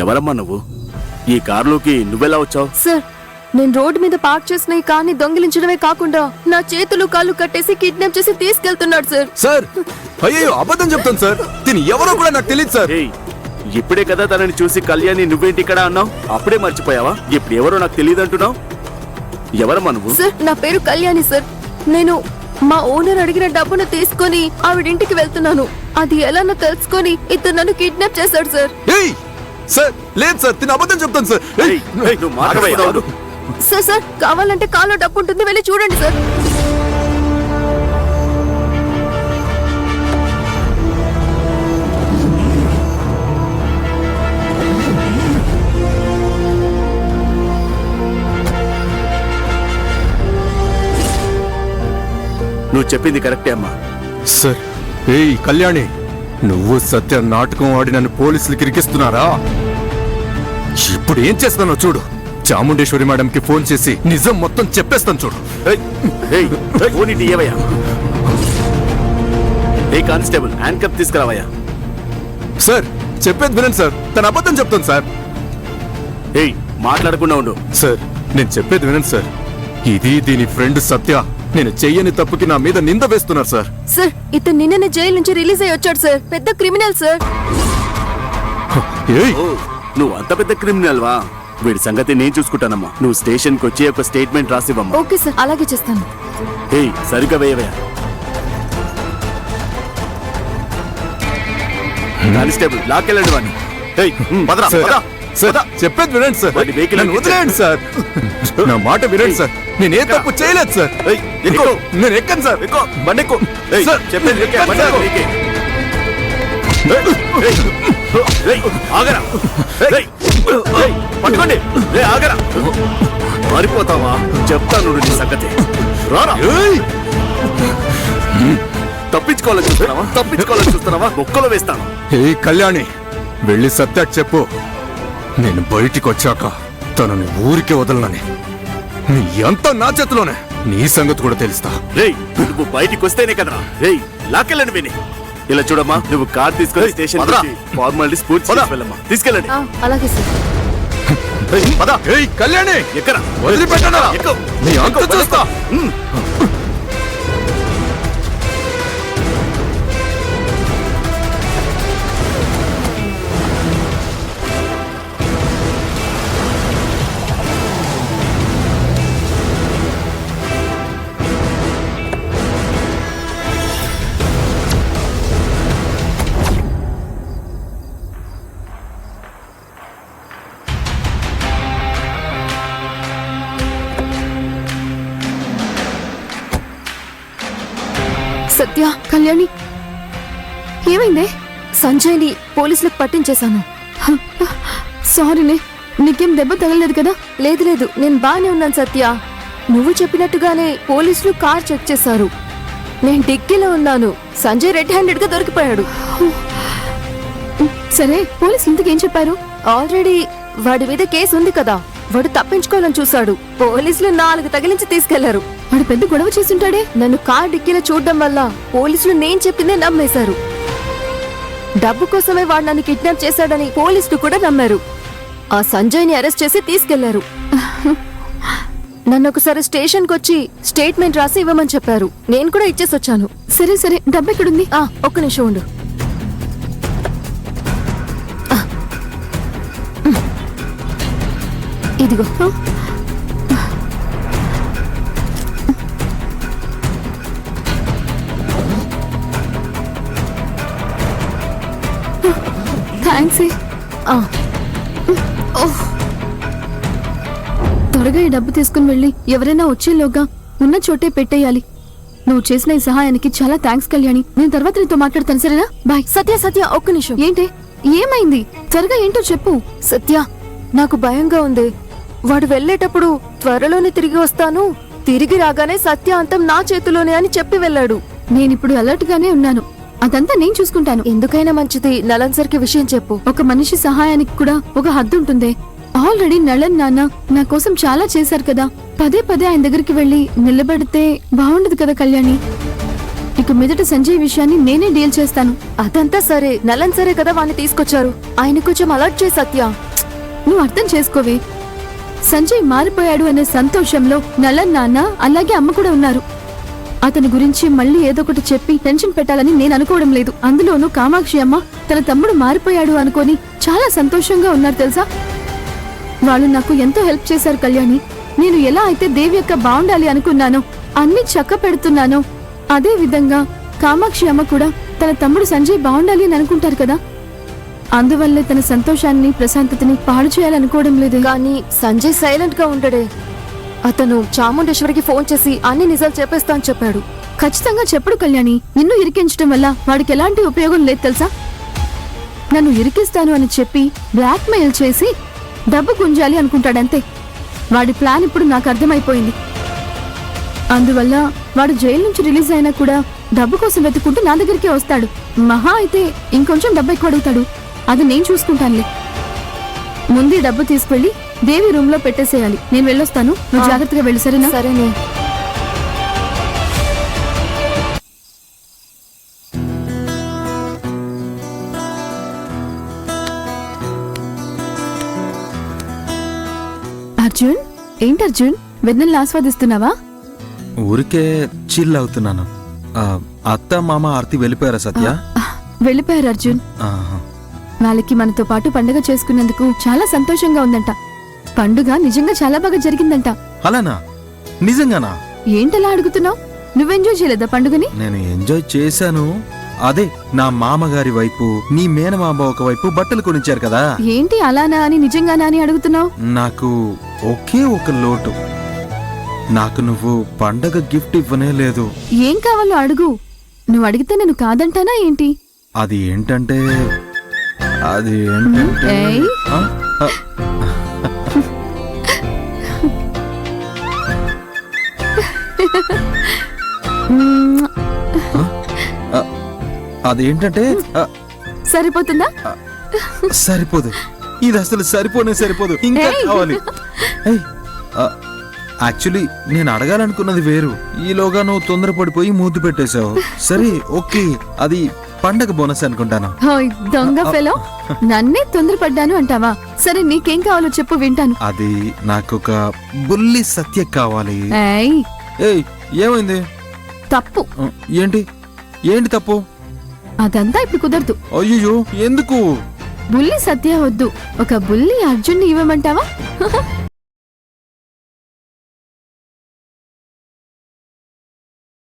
ఎవరమ్మా నువ్వు? ఈ కారులోకి నువ్వెలా వచ్చావు? సార్, నేను రోడ్డు మీద పార్క్ చేసిన ఈ కార్ని దొంగిలించడమే కాకుండా నా చేతులు కాళ్ళు కట్టేసి కిడ్నాప్ చేసి తీసుకెళ్తున్నాడు సార్. సార్ అయ్యో అబద్ధం చెప్తాను సార్. తిని ఎవరో కూడా నాకు తెలియదు సార్. ఏయ్, ఇప్పుడే కదా తనని చూసి కళ్యాణి నువ్వేంటి ఇక్కడ అన్నావు? అప్పుడే మర్చిపోయావా? ఇప్పుడు ఎవరో నాకు తెలియదు అంటున్నావు? ఎవరమ్మా నువ్వు? సార్, నా పేరు కళ్యాణి సార్. నేను మా ఓనర్ అడిగిన డబ్బును తీసుకొని ఆవిడింటికి వెళ్తున్నాను. అది ఎలానో తెలుసుకొని ఇతను నన్ను కిడ్నాప్ చేశాడు సార్. ఏయ్ సార్, లేదు సార్, తిని అబద్ధం చెప్తాను సార్. ఏయ్, ఏయ్, నువ్వు మాట్లాడవయ్యా. సార్ సార్, కావాలంటే కాల్లో డబ్బు ఉంటుంది, వెళ్ళి చూడండి సార్. నువ్వు చెప్పింది కరెక్టే అమ్మా. సార్, ఏయ్ కళ్యాణి, నువ్వు సత్య నాటకం ఆడి నన్ను పోలీసులకి ఇరికిస్తున్నారా? ఇప్పుడు ఏం చేస్తానో చూడు. చాముండేశ్వరి మేడంకి ఫోన్ చేసి నిజం మొత్తం చెప్పేస్తాను చూడు. ఏయ్, ఏయ్, ఫోన్ ఇటు ఇయ్యవయ్యా. ఏ కానిస్టేబుల్, హ్యాండ్ కప్ తీసుకురావయ్యా. సార్ చెప్పేది వినండి సార్, తన అబద్ధం చెప్తాను సార్. ఏయ్, మాట్లాడకుండా ఉండు. సార్ నేను చెప్పేది వినండి సార్. ఇది దీని ఫ్రెండ్ సత్య. నేను చెయ్యని తప్పుకి నా మీద నింద వేస్తున్నారు సార్. సార్, ఇతను నిన్ననే జైలు నుంచి రిలీజ్ అయ్యి వచ్చాడు సార్. పెద్ద క్రిమినల్ సార్. ఏయ్ ఓ, నువ్వు అంత పెద్ద క్రిమినల్ వా? వీడి సంగతి నేను చూసుకుంటానమ్మా. నువ్వు స్టేషన్ కి వచ్చి ఒక స్టేట్మెంట్ రాసివ్వమ్మా. ఓకే సార్, అలాగే చేస్తాను. ఏయ్, సరిగ్గా వేయవయ్యా. కానిస్టేబుల్, లాక్కెళ్ళండి వాడిని. ఏయ్, పదరా, సార్, పదరా. సార్, చెప్పేది వినండి సార్. వాడి వెహికల్ నన్ను వదిలేయండి సార్. నా మాట వినండి సార్. నేను ఏ తప్పు చేయలేదు సార్. ఏయ్, ఎక్కు. నేను ఎక్కను సార్. ఎక్కు, బండి ఎక్కు. ఏయ్, సార్, చెప్పేది ఎక్కే, బండి ఎక్కు, ఎక్కే. ఏయ్, ఏయ్, ఆగరా. ఏయ్, ఏయ్, పట్టుకోండి. ఏయ్, ఆగరా. మారిపోతావా? చెప్తాను నీ సంగతి. రారా. ఏయ్, తప్పించుకోవాలని చూస్తున్నావా? తప్పించుకోవాలని చూస్తున్నావా? మొక్కలు వేస్తాను. ఏయ్ కళ్యాణి, వెళ్ళి సత్యాకి చెప్పు, నేను బయటికి వచ్చాక తనని ఊరికే వదలనని. నీ అంతా నా చేతిలోనే. నీ సంగతి కూడా తెలుస్తా. రేయ్, నువ్వు బయటికి వస్తేనే కదరా. రేయ్, లాకెళ్ళండి విని. ఇలా చూడమ్మా, నువ్వు కార్ తీసుకొని స్టేషన్ ఫార్మాలిటీస్ పూర్తి చేసి వెళ్ళమ్మా. తీసుకెళ్ళండి. అలాగే సార్. పద. ఏయ్ కళ్యాణి, ఎక్కరా? వదిలిపెట్టనా? ఎక్కు. నీ అంత చూస్తా. సత్య, కళ్యాణి, ఏమైందే? సంజయ్ని పోలీసులకు పట్టించేశాను. సారీలే, నీకేం దెబ్బ తగలలేదు కదా? లేదు లేదు, నేను బానే ఉన్నాను సత్య. నువ్వు చెప్పినట్టుగానే పోలీసులు కార్ చెక్ చేశారు. నేను డిక్కీలో ఉన్నాను. సంజయ్ రెడ్ హ్యాండెడ్ గా దొరికిపోయాడు. సరే, పోలీసులు ఇంతకేం చెప్పారు? ఆల్రెడీ వాడి మీద కేసు ఉంది కదా. వాడు తప్పించుకోవాలని చూశాడు. పోలీసులు 4 తగిలించి తీసుకెళ్లారు. వాడు పెద్ద గొడవ చేసుంటాడే. నన్ను కార్ డిక్కీలో చూడడం వల్ల పోలీసులు నేను చెప్పిందే నమ్మేశారు. డబ్బు కోసమే వాడు నన్ను కిడ్నాప్ చేశాడని పోలీసులు కూడా నమ్మారు. ఆ సంజయ్ని అరెస్ట్ చేసి తీసుకెళ్లారు. నన్ను ఒకసారి స్టేషన్కి వచ్చి స్టేట్మెంట్ రాసి ఇవ్వమని చెప్పారు. నేను కూడా ఇచ్చేసి వచ్చాను. సరే సరే, డబ్బు ఎక్కడుంది? ఒక్క నిమిషం ఉండు. ఇదిగో. థ్యాంక్స్. త్వరగా ఈ డబ్బు తీసుకుని వెళ్ళి ఎవరైనా వచ్చేలోగా ఉన్న చోటే పెట్టేయాలి. నువ్వు చేసిన ఈ సహాయానికి చాలా థ్యాంక్స్ కళ్యాణి. నేను తర్వాత నీతో మాట్లాడతాను, సరేనా? బాయ్. సత్య సత్య, ఒక్క నిమిషం. ఏంటి, ఏమైంది? త్వరగా ఏంటో చెప్పు. సత్య, నాకు భయంగా ఉంది. వాడు వెళ్ళేటప్పుడు త్వరలోనే తిరిగి వస్తాను, తిరిగి రాగానే సత్య అంతం నా చేతిలోనే అని చెప్పి వెళ్ళాడు. నేనిప్పుడు అలర్ట్ గానే ఉన్నాను. అదంతా నేను చూసుకుంటాను. ఎందుకైనా మంచిది నలన్ సార్కి విషయం చెప్పు. ఒక మనిషి సహాయానికి కూడా ఒక హద్దు ఉంటుంది. ఆల్రెడీ నళన్ నాన్న నా కోసం చాలా చేశారు కదా. పదే పదే ఆయన దగ్గరికి వెళ్ళి నిలబడితే బాగుండదు కదా కళ్యాణి. ఇక మీదట సంజయ్ విషయాన్ని నేనే డీల్ చేస్తాను. అదంతా సరే, నలన్ సరే కదా వాణ్ణి తీసుకొచ్చారు. ఆయన కొంచెం అలర్ట్ చేయి సత్య. నువ్వు అర్థం చేసుకోవే. సంజయ్ మారిపోయాడు అనే సంతోషంలో నల్లన్ నాన్న అలాగే అమ్మ కూడా ఉన్నారు. అతని గురించి మళ్ళీ ఏదో ఒకటి చెప్పి టెన్షన్ పెట్టాలని నేను అనుకోవడం లేదు. అందులోనూ కామాక్షి అమ్మ తన తమ్ముడు మారిపోయాడు అనుకొని చాలా సంతోషంగా ఉన్నారు తెలుసా. వాళ్ళు నాకు ఎంతో హెల్ప్ చేశారు కళ్యాణి. నేను ఎలా అయితే దేవి అక్క బాగుండాలి అనుకున్నానో, అన్ని చక్క పెడుతున్నానో, అదే విధంగా కామాక్షి అమ్మ కూడా తన తమ్ముడు సంజయ్ బాగుండాలి అని అనుకుంటారు కదా. అందువల్లే తన సంతోషాన్ని ప్రశాంతతని పాడు చేయాలనుకోవడం లేదు. కానీ సంజయ్ సైలెంట్ గా ఉంటాడే. అతను చాముండేశ్వరికి ఫోన్ చేసి అన్ని నిజాలు చెప్పేస్తా అని చెప్పాడు. ఖచ్చితంగా చెప్పుడు కళ్యాణి. నిన్ను ఇరికించడం వల్ల వాడికి ఎలాంటి ఉపయోగం లేదు తెలుసా. నన్ను ఇరికిస్తాను అని చెప్పి బ్లాక్ మెయిల్ చేసి డబ్బు గుంజాలి అనుకుంటాడంతే. వాడి ప్లాన్ ఇప్పుడు నాకు అర్థమైపోయింది. అందువల్ల వాడు జైలు నుంచి రిలీజ్ అయినా కూడా డబ్బు కోసం వెతుక్కుంటూ నా దగ్గరికే వస్తాడు. మహా అయితే ఇంకొంచెం డబ్బు ఎక్కువ అడుగుతాడు. అది నేను చూసుకుంటానులే. ముందు డబ్బు తీసుకెళ్లి దేవి రూమ్ లో పెట్టేసేయాలి. నేను వెళ్ళొస్తాను, నువ్వు జాగ్రత్తగా వెళ్ళు, సరేనా? సరేనే. అర్జున్, ఏంటి అర్జున్ వెన్నెల్ని ఆస్వాదిస్తున్నావా? ఊరికే చిల్ అవుతున్నాను. అత్త మామ ఆర్తి వెళ్ళిపోయారా సత్య? వెళ్ళిపోయారు అర్జున్. ఆహా. వాళ్ళకి మనతో పాటు పండుగ చేసుకున్నందుకు చాలా సంతోషంగా ఉందంట. పండుగ నిజంగా చాలా బాగా జరిగిందంట. అలానా? నిజంగానా? ఏంటలా అడుగుతున్నావు? నువ్వు ఎంజాయ్ చేయలేదా పండుగని? నేను ఎంజాయ్ చేశాను. అదే నా మామగారి వైపు నీ మేనమామ ఒక వైపు బట్టలు కొనిచ్చారు కదా. ఏంటి అలానా అని నిజంగానా అని అడుగుతున్నావు? నాకు ఒకే ఒక లోటు. నాకు నువ్వు పండగ గిఫ్ట్ ఇవ్వనే లేదు. ఏం కావాలో అడుగు. నువ్వు అడిగితే నేను కాదంటానా ఏంటి? అది ఏంటంటే అది ఏంటంటే ఏయ్. ఆ? ఆ. మ్మ్. అదేంటంటే సరిపోతుందా? సరిపోదు. ఇది అసలు సరిపోదు. ఇంకా ఏయ్. కావాలి. యాక్చువల్లీ నేను అడగాలనుకున్నది వేరు. ఈలోగా నువ్వు తొందరపడిపోయి మూతి పెట్టేశావు. సరే ఓకే, అది పండగ బోనస్ అనుకుంటాను. హోయ్ దొంగ ఫెలో, నన్నే తొందరపడ్డాను అంటావా? సరే నీకేం కావాలో చెప్పు, వింటాను. అది నాకొక బుల్లి సత్య కావాలి. ఏయ్, ఏయ్ ఏమైంది? తప్పు. ఏంటి ఏంటి తప్పు? అదంతా ఇప్పుడు కుదరదు. అయ్యో ఎందుకు? బుల్లి సత్య వద్దు, ఒక బుల్లి అర్జున్ని ఇవ్వమంటావా?